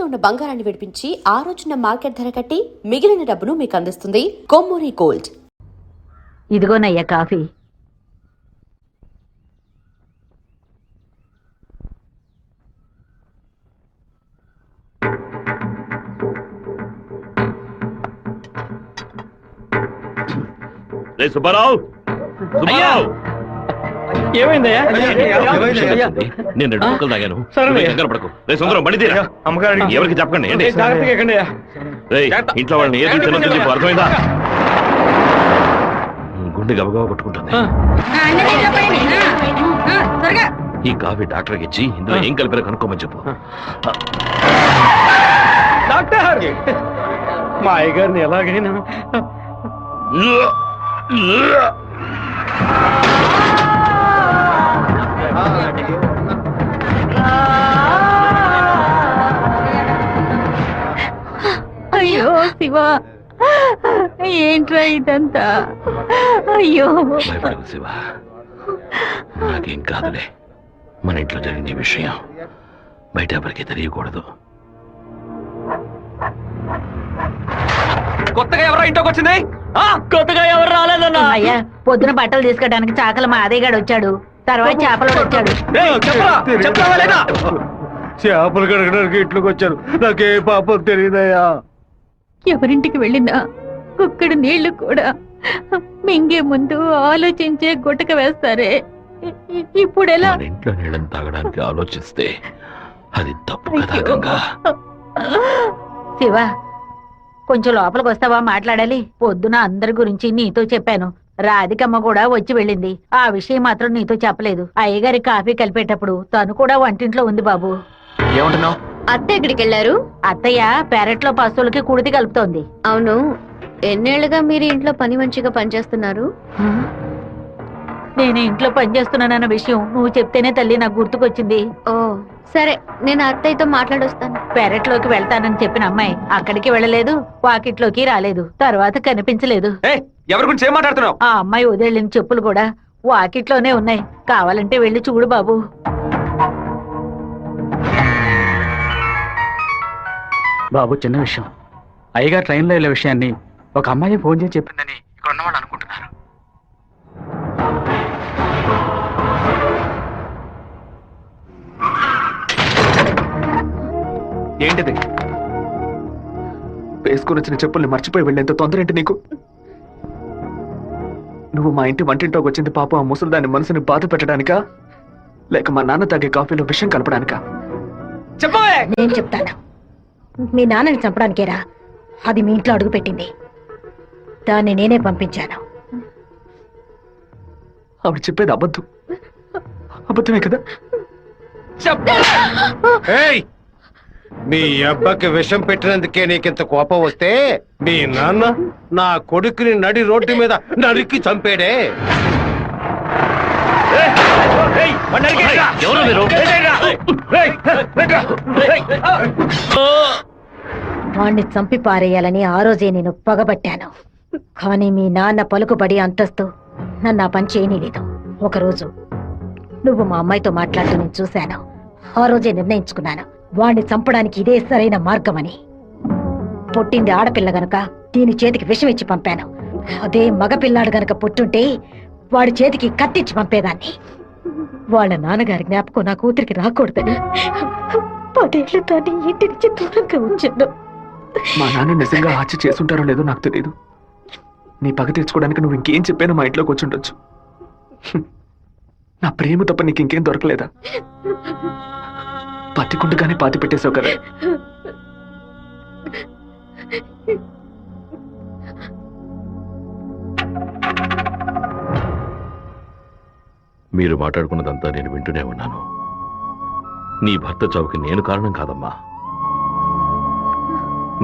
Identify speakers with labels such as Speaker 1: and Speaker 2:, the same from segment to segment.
Speaker 1: తాకట్లో ఉన్న బంగారాన్ని విడిపించి ఆ రోజున మార్కెట్ ధర కట్టి మిగిలిన డబ్బును మీకు అందిస్తుంది కొమ్మూరి గోల్డ్.
Speaker 2: ఇదిగోనయ్యా కాఫీ.
Speaker 3: సుబ్బారావు,
Speaker 4: ఏమైందయ్యా?
Speaker 3: నేను 2 ముక్కలు తాగాను. కంగారు పడకు. సుందరం బండి తీరా. ఎవరికి చెప్పకండి. ఇంట్లో వాళ్ళని ఏది తినొద్దని చెప్పు, అర్థమైందా? గుండె గబగబా కొట్టుకుంటుంది. ఈ కాఫీ డాక్టర్కి ఇచ్చి ఇందులో ఏం కలిపారో కనుక్కోమని చెప్పు.
Speaker 4: డాక్టర్, మా అయ్యగారిని ఎలాగైనా
Speaker 2: అయ్యో శివ, ఏంట్రా ఇదంతా? అయ్యో
Speaker 3: భయపడకు శివ, నాకేం కాదులే. మన ఇంట్లో జరిగిన విషయం బయట ఎవరికి తెలియకూడదు.
Speaker 4: కొత్తగా ఎవరో ఇంట్లోకి వచ్చింది? కొత్తగా ఎవరు రాలేదన్నా?
Speaker 2: అయ్యా, పొద్దున బట్టలు తీసుకెళ్ళడానికి చాకల మా అదేగాడు వచ్చాడు, తర్వాత చేపలు వచ్చాడు.
Speaker 4: చేపలు కడగడానికి ఇంట్లోకి వచ్చారు. నాకే పాపం తెలియదయ్యా.
Speaker 2: ఎవరింటికి వెళ్ళినా కుక్కడు నీళ్లు కూడా మింగే ముందు ఆలోచించే గుట్టక వేస్తారే, ఇప్పుడు ఎలా?
Speaker 3: ఇంట్లో నీళ్ళని తాగడానికి ఆలోచిస్తే అది తప్పు కదా గంగా.
Speaker 2: శివ, కొంచెం లోపలికి వస్తావా? మాట్లాడాలి. పొద్దున అందరి గురించి నీతో చెప్పాను. రాధికమ్మ కూడా వచ్చి వెళ్ళింది. ఆ విషయం మాత్రం నీతో చెప్పలేదు. అయ్యగారి కాఫీ కలిపేటప్పుడు తను కూడా వంటింట్లో ఉంది బాబు.
Speaker 4: ఏమంటున్నావు?
Speaker 5: అత్త ఎక్కడికి వెళ్ళారు?
Speaker 2: అత్తయ్య పెరట్లో పశువులకి కుడితి కలుపుతోంది.
Speaker 5: అవును, ఎన్నేళ్లుగా మీరు ఇంట్లో పని మంచిగా పనిచేస్తున్నారు?
Speaker 2: నేను ఇంట్లో పనిచేస్తున్నానన్న విషయం నువ్వు చెప్తేనే తల్లి నాకు గుర్తుకొచ్చింది.
Speaker 5: ఓ సరే, నేను అత్తయ్యతో మాట్లాడొస్తాను.
Speaker 2: పెరట్లోకి వెళ్తానని చెప్పిన అమ్మాయి అక్కడికి వెళ్ళలేదు, వాకిట్లోకి రాలేదు, తర్వాత కనిపించలేదు.
Speaker 4: ఎవరి గురించి ఏం మాట్లాడుతున్నావు?
Speaker 2: ఆ అమ్మాయి వదిలిన చెప్పులు కూడా వాకిట్లోనే ఉన్నాయి. కావాలంటే వెళ్ళి చూడు బాబు.
Speaker 6: బాబు, చిన్న విషయం. అయ్యగారు ట్రైన్లో వెళ్ళే విషయాన్ని ఒక అమ్మాయి ఫోన్ చేసి చెప్పిందని ఇక్కడ ఉన్నవాళ్ళు అనుకుంటున్నారు.
Speaker 4: ఏంటిది? వేసుకుని వచ్చిన చెప్పుల్ని మర్చిపోయి వెళ్ళేంత తొందర ఏంటి నీకు? నువ్వు మా ఇంటి వంటింటోకి వచ్చింది పాపం ఆ ముసలిదాని మనసుని బాధ పెట్టడానికా, లేక మా నాన్న తాగే కాఫీలో విషయం కలపడానికా? చెప్పవే.
Speaker 7: నేను చెప్తాను. మీ నాన్నని చంపడానికేరా అది మీ ఇంట్లో అడుగు పెట్టింది. దాన్ని నేనే పంపించాను.
Speaker 4: ఆవిడ చెప్పేది అబద్ధం. అబద్ధమే కదా?
Speaker 8: మీ అబ్బకి విషం పెట్టినందుకే నీకింత కోపం వస్తే మీ నాన్న నా కొడుకుని నడి రోడ్డు మీద నరికి చంపాడే.
Speaker 7: వాణ్ణి చంపి పారేయాలని ఆ రోజే నేను పగబట్టాను. కానీ మీ నాన్న పలుకుబడి అంతస్తు నన్ను ఆ పని చేయనీలేదు. ఒకరోజు నువ్వు మా అమ్మాయితో మాట్లాడుతూ నేను చూశాను. ఆ రోజే నిర్ణయించుకున్నాను, వాణ్ణి చంపడానికి ఇదే సరైన మార్గమని. పుట్టింది ఆడపిల్ల గనక దీని చేతికి విషం ఇచ్చి పంపాను. అదే మగపిల్లాడు గనక పుట్టుంటే వాడి చేతికి కత్తిచ్చి పంపేదాన్ని. వాళ్ళ నాన్నగారి జ్ఞాపకం నా కూతురికి రాకూడదని 10 ఏళ్లు దాన్ని ఇంటి నుంచి దూరంగా ఉంచాను.
Speaker 4: మా నాన్న నిజంగా హత్య చేసుంటారో లేదో నాకు తెలియదు. నీ పగ తీర్చుకోవడానికి నువ్వు ఇంకేం చెప్పానో మా ఇంట్లోకి వచ్చి ఉండొచ్చు. నా ప్రేమ తప్ప నీకు ఇంకేం దొరకలేదా? పత్తికుండగానే పాతి పెట్టేశావు కదా.
Speaker 3: మీరు మాట్లాడుకున్నదంతా నేను వింటూనే ఉన్నాను. నీ భర్త చావుకి నేను కారణం కాదమ్మా.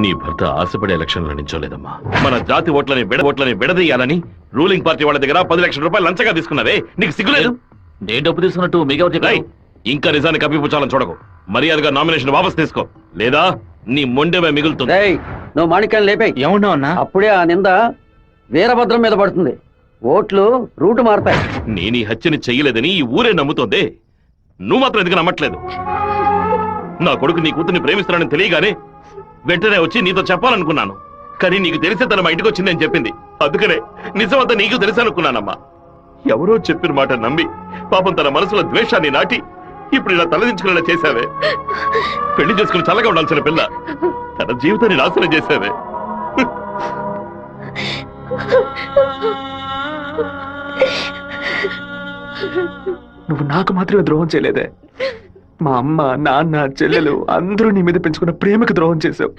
Speaker 3: నీ భర్త ఆశపడే ఎలక్షన్లో నించోలేదమ్మా. మన జాతి ఓట్లని విడదీయాలని రూలింగ్ పార్టీ వాళ్ళ దగ్గర 10 లక్షల రూపాయలు లంచగా తీసుకున్నావే, నీకు సిగ్గులేదు?
Speaker 6: నేను డబ్బు తీసుకున్నట్టు మీకు
Speaker 3: ఇంకా నిజాన్ని కప్పిపుచ్చాలని చూడకు. మర్యాదగా నామినేషన్ వాపస్ తీసుకో, లేదా నీ మొండెమే మిగులుతుంది.
Speaker 9: నువ్వు మాణిక్యాన్ని లేపే.
Speaker 6: ఏమన్నా అన్నా?
Speaker 9: అప్పుడే ఆ నింద వీరభద్రం మీద పడుతుంది. ఓట్లు రూటు మారుతాయి.
Speaker 3: నేను ఈ హత్యని చెయ్యలేదని ఈ ఊరే నమ్ముతోంది. నువ్వు మాత్రం ఎందుకు నమ్మట్లేదు? నా కొడుకు నీ కూతుర్ని ప్రేమిస్తున్నానని తెలియగానే వెంటనే వచ్చి నీతో చెప్పాలనుకున్నాను. కానీ నీకు తెలిసే తన మా ఇంటికి వచ్చిందని చెప్పింది. అందుకనే నిజమంతా నీకు తెలుసనుకున్నానమ్మా. ఎవరో చెప్పిన మాట నమ్మి పాపం తన మనసులో ద్వేషాన్ని నాటి ఇప్పుడు ఇలా తలదించుకునేలా చేశావే. పెళ్లి చేసుకుని చల్లగా ఉండాల్సిన పిల్ల తన జీవితాన్ని నాశనం చేశావే.
Speaker 4: నువ్వు నాకు మాత్రమే ద్రోహం చేయలేదే, మా అమ్మ నాన్న చెల్లెలు అందరూ నీ మీద పెంచుకున్న ప్రేమకు ద్రోహం చేశావు.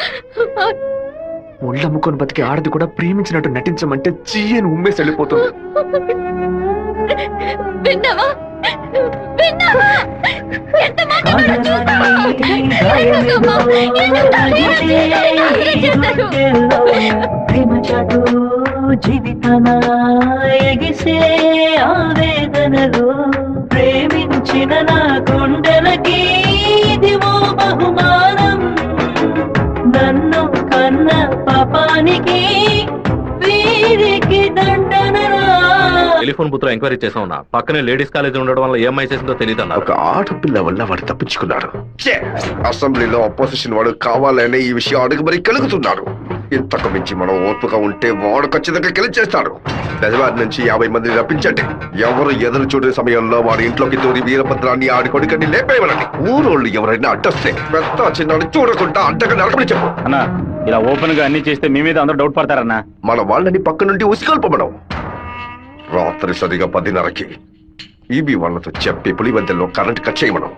Speaker 4: ఒళ్ళమ్ముకొని బతికి ఆడది కూడా ప్రేమించినట్టు నటించమంటే చీయని ఉమ్మేసి వెళ్ళిపోతుంది.
Speaker 5: విన్నావా? విన్నావా? ఎంత మాట చూసావా? ఎందుకమ్మా?
Speaker 10: జీవితన ఎగిసే ఆవేదనలు ప్రేమించిన నా గుండెలకి ఇదివో బహుమానం. నన్ను కన్న పాపానికి వీరికి దండనరా.
Speaker 3: టెలిఫోన్ బుత్ లో ఎంక్వైరీ చేసా ఉన్నా. పక్కనే లేడీస్ కాలేజ్ ఉండడం వల్ల ఏమై చేసిందో తెలియదు అన్నారు.
Speaker 8: ఒక ఆడపిల్ల వల్ల వాడు తప్పించుకున్నాడు. అసెంబ్లీలో అపోజిషన్ వాడు కావాలనే ఈ విషయం అడుగు మరి కలుగుతున్నాడు. ఇంతకు మించి మనం ఓర్పుగా ఉంటే వాడు ఖచ్చితంగా గెలిచేస్తాడు. బెజవారి నుంచి 50 మందిని రప్పించండి. ఎవరు ఎదురు చూడే సమయంలో వాడి ఇంట్లోకి దూరి వీరభద్రాన్ని ఆడి కొడుకని లేపేయమనండి. ఊరోళ్ళు ఎవరైనా అడ్డొస్తే పెద్ద చిన్నాడు చూడకుండా అడ్డగా నడకని చెప్పు.
Speaker 6: అన్నా ఇలా ఓపెన్ గా అన్ని చేస్తే మీ మీద అందరూ డౌట్ పడతారన్నా.
Speaker 8: మన వాళ్ళని పక్క నుండి ఉసిగొల్పమనం. రాత్రి సరిగా 10:30కి ఈబీ వాళ్ళతో చెప్పి పులివెందుల్లో కరెంట్ కట్ చేయమనం.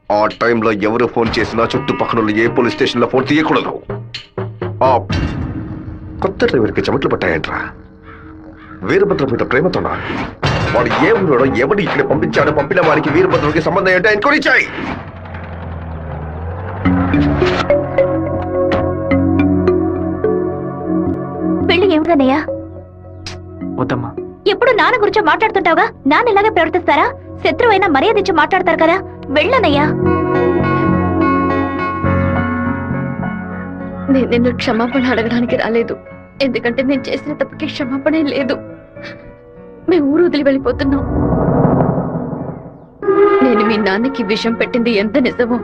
Speaker 8: ఆ టైంలో ఎవరు ఫోన్ చేసినా చుట్టుపక్కల ఏ పోలీస్ స్టేషన్ లో ఫోన్ తీయకూడదు. ఆ కొత్త డ్రైవర్కి చెమట్లు పట్టాయంట్రా. వీరభద్ర మీద ప్రేమతోనా? వాడు ఏ ఊరోడో ఎవడు ఇక్కడ పంపించాడో పంపిన వారికి వీరభద్రుడికి సంబంధం ఏంటో ఎంక్వైరీ చేయి.
Speaker 5: పెళ్లి ఏమిటన్నయ్యా?
Speaker 4: వద్దమ్మా.
Speaker 5: ఎప్పుడు నాన్న గురించి మాట్లాడుతుంటావుగా, నాన్న ఇలాగే ప్రవర్తిస్తారా? శత్రువైనా మర్యాద ఇచ్చి మాట్లాడతారు కదా, వెళ్ళనయ్యా. నేను నిన్ను క్షమాపణ అడగడానికి రాలేదు. ఎందుకంటే నేను చేసిన తప్పుకి క్షమాపణే లేదు. మేము ఊరు వదిలి వెళ్ళిపోతున్నాం. నేను మీ నాన్నకి విషం పెట్టింది ఎంత నిజమో,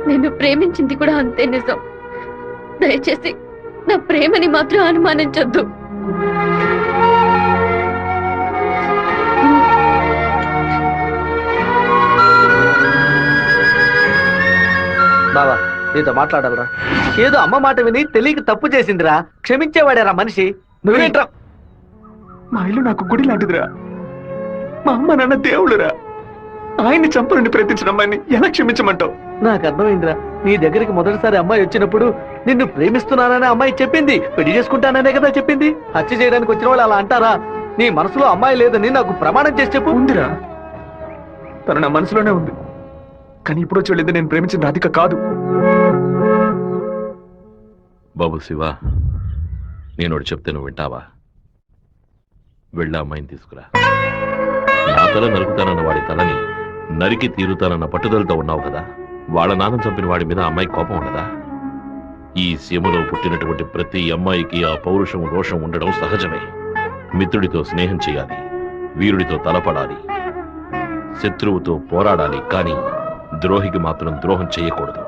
Speaker 5: నేను ప్రేమించింది కూడా అంతే నిజం. దయచేసి నా ప్రేమని మాత్రం అనుమానించొద్దు.
Speaker 9: బావా నీతో మాట్లాడాలరా. ఏదో అమ్మ మాట విని తెలియక తప్పు చేసిందిరా, క్షమించేవాడేరా మనిషి. నువ్వేంట్రా?
Speaker 4: మా ఇల్లు నాకు గుడి లాంటిదిరా. మా అమ్మ నాన్న దేవుడురా. ఆయన్ని చంపనని ప్రయత్నించిన అమ్మాయిని ఎలా క్షమించమంటావు?
Speaker 9: నాకు అర్థమైందిరా. నీ దగ్గరికి మొదటిసారి అమ్మాయి వచ్చినప్పుడు నిన్ను ప్రేమిస్తున్నానని అమ్మాయి చెప్పింది. పెళ్లి చేసుకుంటాననే కదా చెప్పింది. హత్య చేయడానికి వచ్చిన వాళ్ళు అలా అంటారా? నీ మనసులో అమ్మాయి లేదని నాకు ప్రమాణం చేసి చెప్పు.
Speaker 4: ఉందిరా, తను నా మనసులోనే ఉంది. కానీ ఇప్పుడు వచ్చి వెళ్ళింది నేను ప్రేమించిన రాధిక కాదు.
Speaker 3: బాబు శివ, నేను ఒకటి చెప్తే నువ్వు వింటావా? వెళ్ళి అమ్మాయిని తీసుకురా. నా తల నరుకుతానన్న వాడి తలని నరికి తీరుతానన్న పట్టుదలతో ఉన్నావు కదా. వాళ్ళ నాన్న చంపిన వాడి మీద అమ్మాయి కోపం ఉండదా? ఈ సీమలో పుట్టినటువంటి ప్రతి అమ్మాయికి ఆ పౌరుషం రోషం ఉండడం సహజమే. మిత్రుడితో స్నేహం చేయాలి, వీరుడితో తలపడాలి, శత్రువుతో పోరాడాలి. కానీ ద్రోహికి మాత్రం ద్రోహం చేయకూడదు.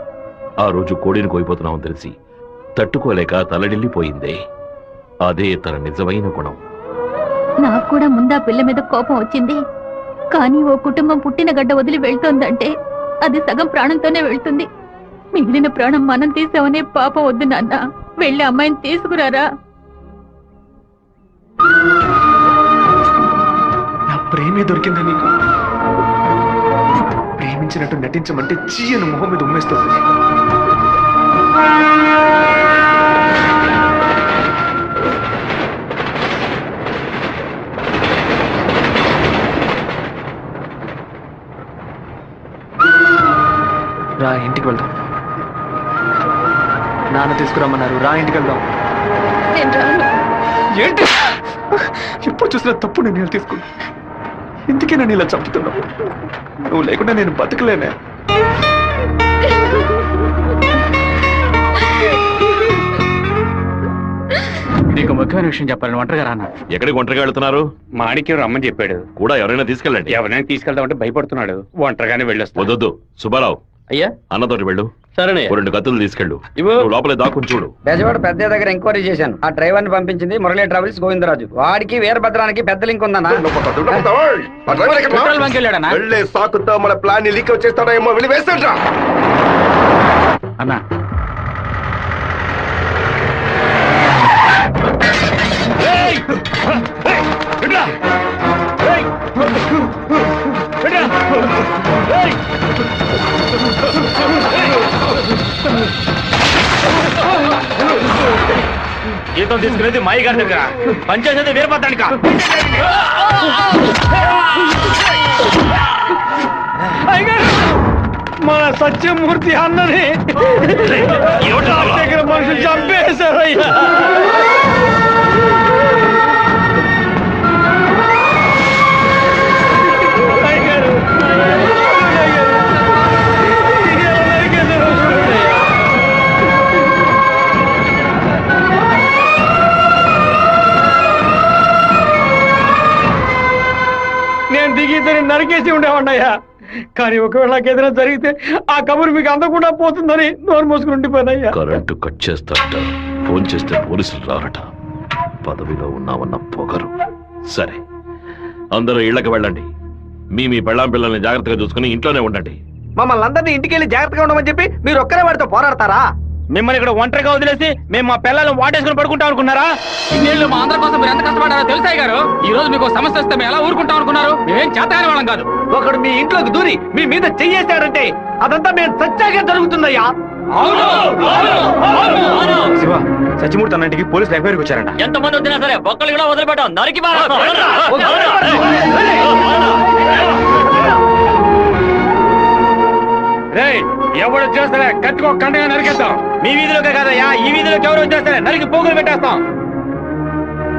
Speaker 3: ఆ రోజు కోడిని కోయిపోతున్నామని తెలిసి తట్టుకోలేక తలడిల్లిపోయిందే, అదే తన నిజమైన గుణం.
Speaker 5: నాకు కూడా ముందా పిల్ల మీద కోపం వచ్చింది. కానీ ఓ కుటుంబం పుట్టిన గడ్డ వదిలి వెళ్తోందంటే అది సగం ప్రాణంతోనే వెళ్తుంది. మిగిలిన ప్రాణం మనం తీసామనే పాపం వద్దు నాన్న. వెళ్ళి అమ్మాయిని తీసుకురారా.
Speaker 4: నా ప్రేమే దొరికిందా నీకు? ప్రేమించినట్టు నటించమంటే చీయను మొహం మీద ఉమ్మేస్తుంది. రా, ఇంటికి వెళ్దాం. నాన్న తీసుకురమ్మన్నారు. రా, ఇంటికి వెళ్దాం.
Speaker 5: నేను రాను.
Speaker 4: ఏంటి ఎప్పుడు చూసినా తప్పు నిర్ణయాలు తీసుకున్నా. ఇందుకే నన్ను ఇలా చంపుతున్నావు. నువ్వు లేకుండా నేను బతకలేనే.
Speaker 6: నీకు ముఖ్యమైన విషయం చెప్పాలని ఒంటరిగా రానా?
Speaker 3: ఎక్కడికి ఒంటరిగా వెళ్తున్నారు?
Speaker 6: మాణిక్యం రమ్మని చెప్పాడు.
Speaker 3: కూడా ఎవరైనా తీసుకెళ్ళండి.
Speaker 6: ఎవరైనా తీసుకెళ్దామంటే భయపడుతున్నాడు. ఒంటరిగానే వెళ్ళొస్తా.
Speaker 3: వద్దొద్దు సుబ్బారావు,
Speaker 6: అయ్యా
Speaker 3: అన్నతోటి వెళ్ళు.
Speaker 6: సరేనయ్యా.
Speaker 3: ఓ 2 కత్తులు తీసుకెళ్ళు.
Speaker 6: ఇవ్వు.
Speaker 3: నువ్వు లోపలే దాక్కుని చూడు.
Speaker 11: బెజవాడ పెద్ద దగ్గర ఎంక్వైరీ చేశాను. ఆ డ్రైవర్ ని పంపించింది మురళీ ట్రావెల్స్ గోవిందరాజు. వాడికి వీరభద్రానికి పెద్ద లింక్ ఉందన్నా.
Speaker 6: పెట్రోల్ బంక్ వెళ్ళాడనా?
Speaker 8: వెళ్ళే సాకుతో మన ప్లాన్ ని లీక్ చేస్తాడో ఏమో వెళ్ళి వేస్తాడ్రా.
Speaker 6: అన్నా జీతం తీసుకునేది మాయి గారి దగ్గర, పనిచేసేది వీరభద్రానిక. మన సత్యమూర్తి అన్నని దగ్గర మనుషులు చంపేశారయ్యా. నేను దిగి ఇద్దరిని నరికేసి ఉండేవాడినయ్యా. కానీ ఒకవేళ నాకు ఏదైనా జరిగితే ఆ కబురు మీకు అందకుండా పోతుందని నోరు మూసుకుని ఉండిపోయినయ్యా.
Speaker 3: కరెంటు కట్ చేస్తారట, ఫోన్ చేస్తే పోలీసులు రారట. పదవిలో ఉన్నామన్న పొగరు. సరే, అందరూ ఇళ్లకు వెళ్ళండి. మీ పెళ్ళాం పిల్లల్ని జాగ్రత్తగా చూసుకుని ఇంట్లోనే ఉండండి.
Speaker 9: మమ్మల్ని అందరినీ ఇంటికి వెళ్ళి జాగ్రత్తగా ఉండమని చెప్పి మీరు ఒక్కరే వాడితో పోరాడతారా?
Speaker 6: మిమ్మల్ని ఇక్కడ ఒంటరిగా వదిలేసి మేము మా పిల్లలను వాటేసుకుని పడుకుంటాం అనుకున్నారా? ఇన్నేళ్ళు మా అందరి కోసం మీరు ఎంత కష్టపడారో తెలుసాయి గారు. ఈ రోజు మీకు సమస్య వస్తే మేము ఎలా ఊరుకుంటాం అనుకున్నారు? మేమేం చేతగాని వాళ్ళం కాదు.
Speaker 9: ఒకడు మీ ఇంట్లోకి దూరి మీ మీద చెయ్యేశాడంటే అదంతా మేము సత్యాగా జరుగుతుందయ్యా.
Speaker 6: శివ, సత్యమూర్తి అన్నింటికి పోలీసులు ఎంక్వైరీకి వచ్చారంట.
Speaker 10: ఎంతమంది వచ్చినా సరే ఒక్కళ్ళు కూడా వదిలిపెట్టాం. నరికి
Speaker 6: రేయ్, ఎవరు వచ్చేస్తారే కట్టుకో కండగా నరికేస్తాం. మీ వీధిలోకే కాదయ్యా, ఈ వీధిలోకి ఎవరు వచ్చేస్తారే నరికి పోగులు పెట్టేస్తాం.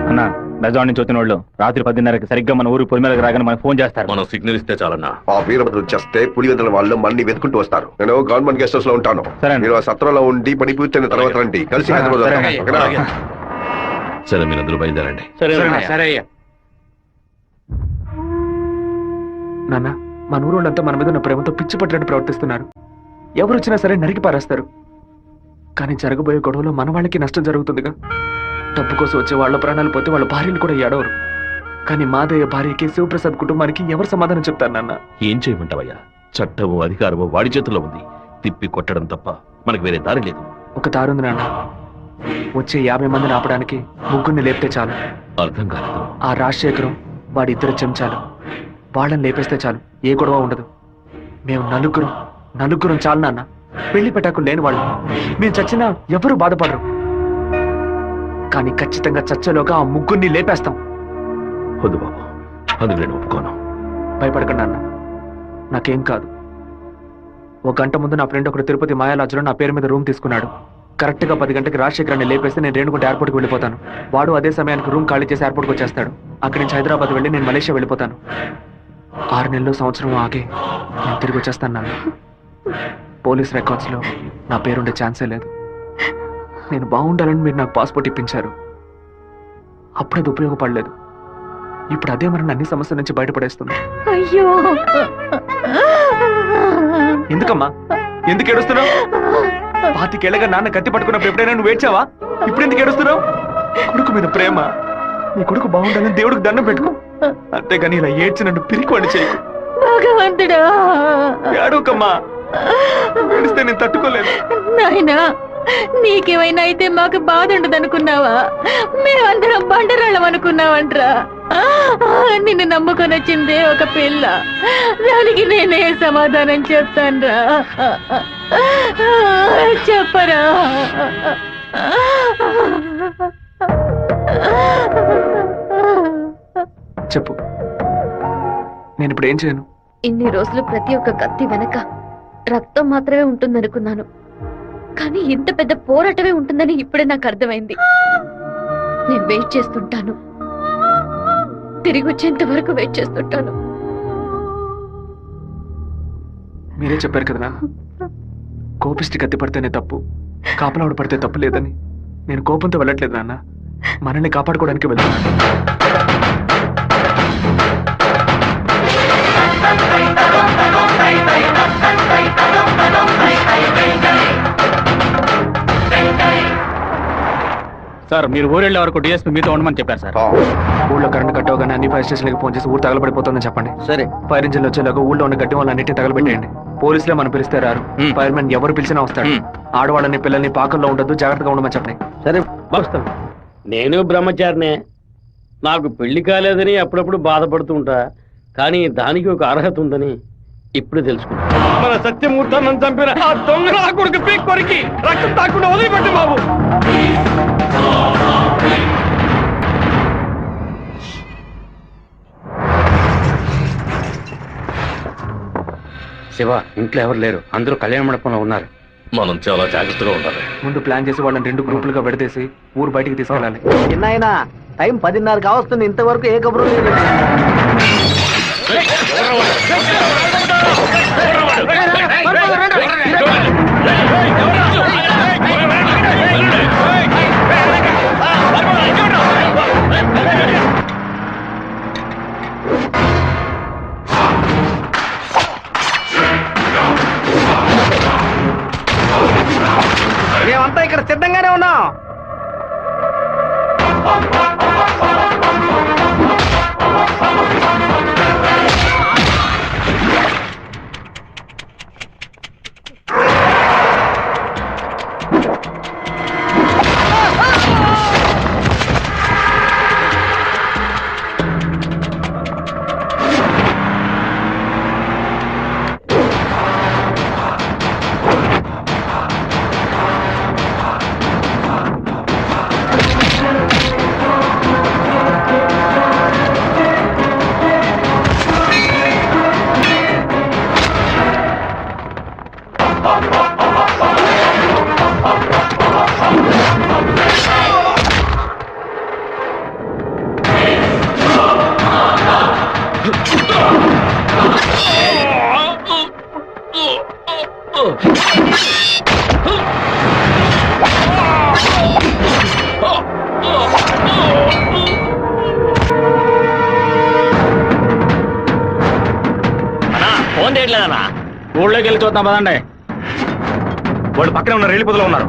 Speaker 6: అన్న, బెజవాడ నుంచి వచ్చిన వాళ్ళు రాత్రి 10:30కి సరిగ్గా మన ఊరు పొలిమేరకు రాగానే మనకు ఫోన్ చేస్తారు.
Speaker 3: మనం సిగ్నల్ ఇస్తే చాలన్నా.
Speaker 8: ఆ వీరభద్రం చేస్తే పులివెందుల వాళ్ళు మన్ని వెతుకుంటూ వస్తారు. నేను గవర్నమెంట్ గెస్ట్ హౌస్ లో ఉంటాను.
Speaker 6: సరే.
Speaker 8: మీరు ఆ సత్రంలో ఉండి పని పూర్తయిన తర్వాత రండి. కలిసి హైదరాబాద్
Speaker 6: సరే.
Speaker 8: వెళ్దాం. ఓకేనా?
Speaker 3: సరే, మీరందరూ బయలుదేరండి.
Speaker 6: సరే అయ్యా.
Speaker 4: నాన్న, మన ఊరోళ్ళంతా మన మీద ఉన్న ప్రేమతో పిచ్చి పట్టినట్టు ప్రవర్తిస్తున్నారు. ఎవరు వచ్చినా సరే నరికి పారేస్తారు. కానీ జరగబోయే గొడవలో మన వాళ్ళకి నష్టం జరుగుతుందిగా. డబ్బు కోసం వచ్చే వాళ్ళ ప్రాణాలు పోతే వాళ్ళ భార్యలు కూడా ఏడవరు. కానీ మాదయ్య భార్యకి శివప్రసాద్ కుటుంబానికి ఎవరు సమాధానం చెప్తారు నాన్న?
Speaker 3: ఏం చేయమంటావయ్యా? చట్టము అధికారము వాడి చేతుల్లో ఉంది. తిప్పి కొట్టడం తప్ప మనకు వేరే దారి లేదు.
Speaker 4: ఒక దారుంది నాన్న. వచ్చే 50 మందిని ఆపడానికి ముగ్గురిని లేపితే చాలు.
Speaker 3: అర్థం కాలేదు.
Speaker 4: ఆ రాజశేఖరం వాడి 2 చెంచాలు వాళ్ళని లేపేస్తే చాలు, ఏ గొడవ ఉండదు. మేము నలుగురం చాలు నాన్న. పెళ్లి పెట్టాకులు లేని వాళ్ళు. మేము చచ్చినా ఎవరూ బాధపడరు. కానీ ఖచ్చితంగా చచ్చేలోగా ఆ ముగ్గురిని లేపేస్తాం.
Speaker 3: వద్దు బాబు, అందుకు నేను ఒప్పుకోను.
Speaker 4: భయపడకండి నాన్న, నాకేం కాదు. 1 గంట ముందు నా ఫ్రెండ్ ఒకడు తిరుపతి మాయాలాజులో నా పేరు మీద రూమ్ తీసుకున్నాడు. కరెక్ట్ గా 10 గంటకి రాజశేఖరాన్ని లేపేస్తే నేను రేణుగుంట ఎయిర్పోర్ట్కి వెళ్ళిపోతాను. వాడు అదే సమయానికి రూమ్ ఖాళీ చేసి ఎయిర్పోర్ట్కి వచ్చేస్తాడు. అక్కడి నుంచి హైదరాబాద్ వెళ్ళి నేను మలేషియా వెళ్ళిపోతాను. 6 నెలలు సంవత్సరం ఆగే నేను తిరిగి వచ్చేస్తాను నాన్న. పోలీస్ రికార్డ్స్ లో నా పేరుండే ఛాన్సే లేదు. నేను బాగుండాలని మీరు నాకు పాస్పోర్ట్ ఇప్పించారు. అప్పుడు అది ఉపయోగపడలేదు. ఇప్పుడు అదే మరి అన్ని సమస్యల నుంచి బయటపడేస్తుంది.
Speaker 5: అయ్యో,
Speaker 4: ఎందుకమ్మా, ఎందుకు ఏడుస్తున్నావు? 25 ఏళ్ళగా నాన్న కత్తి పట్టుకున్నప్పుడు ఎప్పుడైనా నువ్వు ఏడ్చావా? ఇప్పుడు ఎందుకు ఏడుస్తున్నావు? కొడుకు మీద ప్రేమ. నీ కొడుకు బాగుండాలని దేవుడికి దండం పెట్టుకో. అంతేగాని ఇలా ఏడ్చి నన్ను పిరికివాడి చేయకు.
Speaker 5: భగవంతుడా,
Speaker 4: ఏడవకమ్మా. ఏడిస్తే నేను తట్టుకోలేను.
Speaker 5: నాయనా, నీకేమైనా అయితే మాకు బాధ ఉండదు అనుకున్నావా? మేమందరం బండరాళ్ళం అనుకున్నావంట్రా. నిన్ను నమ్ముకొని వచ్చిందే ఒక పిల్ల. దానికి నేనే సమాధానం చెప్తాన్రా. చెప్పరా?
Speaker 4: చెప్పు, నేను ఇప్పుడు ఏం చేయను?
Speaker 5: ఇన్ని రోజులు ప్రతి ఒక్క కత్తి వెనక రక్తం మాత్రమే ఉంటుందనుకున్నాను. కానీ ఇంత పెద్ద పోరాటమే ఉంటుందని ఇప్పుడే నాకు అర్థమైంది. నేను వెయిట్ చేస్తుంటాను. తిరిగి వచ్చేంత వరకు వెయిట్ చేస్తుంటాను.
Speaker 4: మీరే చెప్పారు కదా నాన్న, కోపిష్టి కత్తి పడితేనే తప్పు, కాపలావిడ పడితే తప్పు లేదని. నేను కోపంతో వెళ్ళట్లేదు నాన్న, మనల్ని కాపాడుకోవడానికి వెళ్తున్నాను.
Speaker 6: సార్ మీరు ఊరెళ్ళే వరకు డిఎస్పీ మీతో ఉండమని చెప్పారు సార్.
Speaker 8: ఆ,
Speaker 4: ఊళ్ళో కరెంట్ కట్ అవగానే అన్ని ఫైర్ స్టేషన్కి ఫోన్ చేసి ఊరు తగలబడిపోతుందని చెప్పండి.
Speaker 9: సరే.
Speaker 4: ఫైర్ ఇంజిన్లు వచ్చేలాగా ఊళ్ళో ఉన్న గట్టి వాళ్ళన్నింటినీ తగలబెట్టేయండి. పోలీసులే మనం పిలిస్తే రారు. ఫైర్ మ్యాన్ ఎవరు పిలిచినా వస్తాడు. ఆడవాళ్ళని పిల్లల్ని పాకల్లో ఉండొద్దు, జాగ్రత్తగా ఉండమని చెప్పండి.
Speaker 9: సరే వస్తాను. నేను బ్రహ్మచారినే. నాకు పెళ్లి కాలేదని అప్పుడప్పుడు బాధపడుతూ ఉంటా, కానీ దానికి ఒక అర్హత ఉందని ఇప్పుడు తెలుసుకున్నా. మన సత్యమూర్తాన్ని చంపిన ఆ దొంగ నా కొడుకు పీక్ కొరికి రక్తం తాకుండా వదిలిపెట్టు బాబు. శివ, ఇంట్లో ఎవరు లేరు, అందరూ కళ్యాణ మండపంలో ఉన్నారు.
Speaker 3: మనం చాలా జాగ్రత్తగా ఉండాలి.
Speaker 4: ముందు ప్లాన్ చేసి వాళ్ళని 2 గ్రూపులుగా విడదీసి ఊరు బయటికి తీసుకెళ్ళాలి.
Speaker 9: చిన్నాయన టైం 10:30 కావస్తుంది, ఇంతవరకు ఏ కబురు లేదు. మేమంతా ఇక్కడ సిద్ధంగానే ఉన్నాం.
Speaker 10: ఫోన్ చేయట్లేదన్నా.
Speaker 6: ఊళ్ళోకి వెళ్ళి చూద్దాం పదండి. వాళ్ళు పక్కనే ఉన్న రైలు పొదలో ఉన్నారు.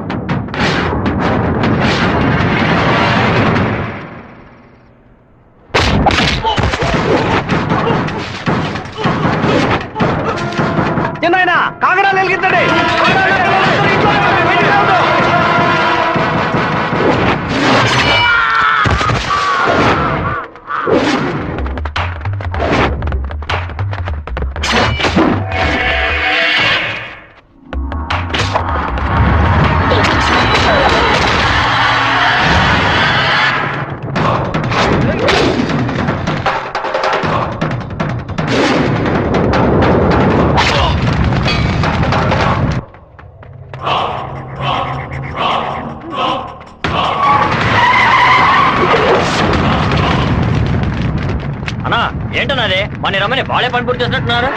Speaker 9: చిన్నాయన కాగడాలు వెలిగించండి.
Speaker 10: అన్నా ఏంటన్నది? మన రమ్మని బాలే పని పూర్తి చేసినట్టున్నారు.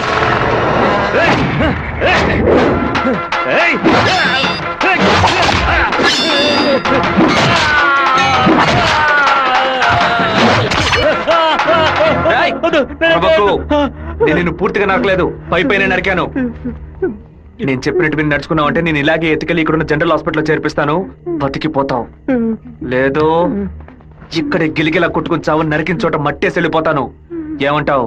Speaker 4: నేను పూర్తిగా నరకలేదు, పైపైన నరికాను. నేను చెప్పినట్టు మీరు నడుచుకున్నావు అంటే నేను ఇలాగే ఎత్తుకెళ్ళి ఇక్కడున్న జనరల్ హాస్పిటల్లో చేర్పిస్తాను, బతికిపోతావు. లేదో ఇక్కడ గిలిగిలా కొట్టుకుని చావు, నరికిన చోట మట్టేసి వెళ్ళిపోతాను. ఏమంటావు?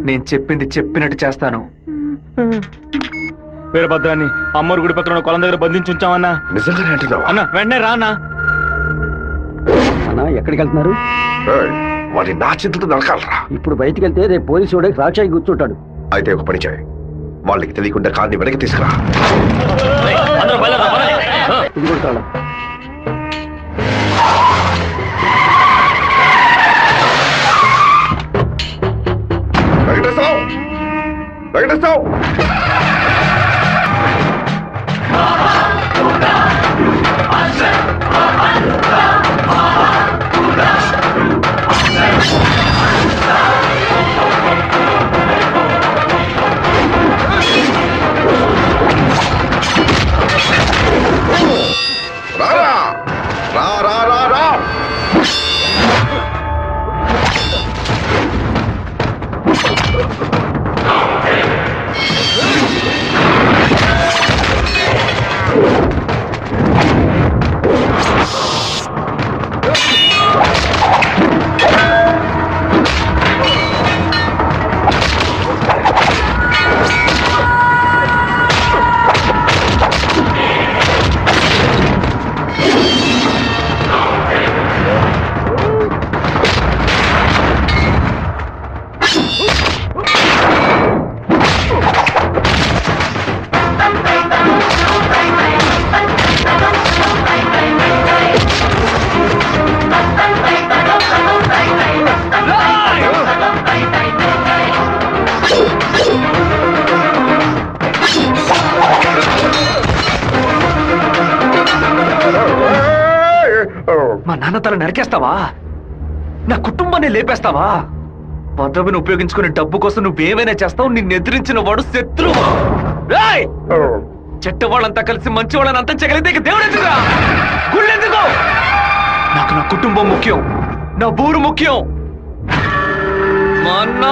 Speaker 4: నేను చెప్పింది చెప్పినట్టు చేస్తాను.
Speaker 6: వీరభద్రాన్ని అమ్మోరు గుడి పక్కన కొలం దగ్గర బంధించి ఉంచామన్నా.
Speaker 8: నిజంగానే అంటున్నావా?
Speaker 6: అన్న వెంటనే రా అన్నా.
Speaker 9: అన్నా ఎక్కడికి వెళ్తున్నారు?
Speaker 8: ఏయ్, వాడిని నా చేతులతో నరకాలరా.
Speaker 9: ఇప్పుడు బయటికి వెళ్తే రేపు పోలీసు వాడికి రాక్షాయి కూర్చుంటాడు.
Speaker 8: అయితే ఒక పని చేయి, వాళ్ళకి తెలియకుండా కార్ని వెనక్కి తీసుకురా.
Speaker 10: అందరూ బయలుదేరరా, పదండి.
Speaker 9: ఇది కూడా తాళం.
Speaker 8: వెంకటేశ్వరరావు, వెంకటేశ్వరరావు, రారా, రా రా రా రా.
Speaker 4: నాన్న తల నరికేస్తావా? నా కుటుంబాన్ని లేపేస్తావా? పదవిని ఉపయోగించుకునే డబ్బు కోసం నువ్వేమైనా చేస్తావు. నిన్ను ఎదిరించిన వాడు శత్రువు. రేయ్! చెట్ట వాళ్ళంతా కలిసి మంచి వాళ్ళని అంతం చేయగలిగితే ఇక దేవుడు ఎందుకురా? గుళ్ళు ఎందుకు? నాకు నా కుటుంబం ముఖ్యం, నా ఊరు ముఖ్యం. మా అన్న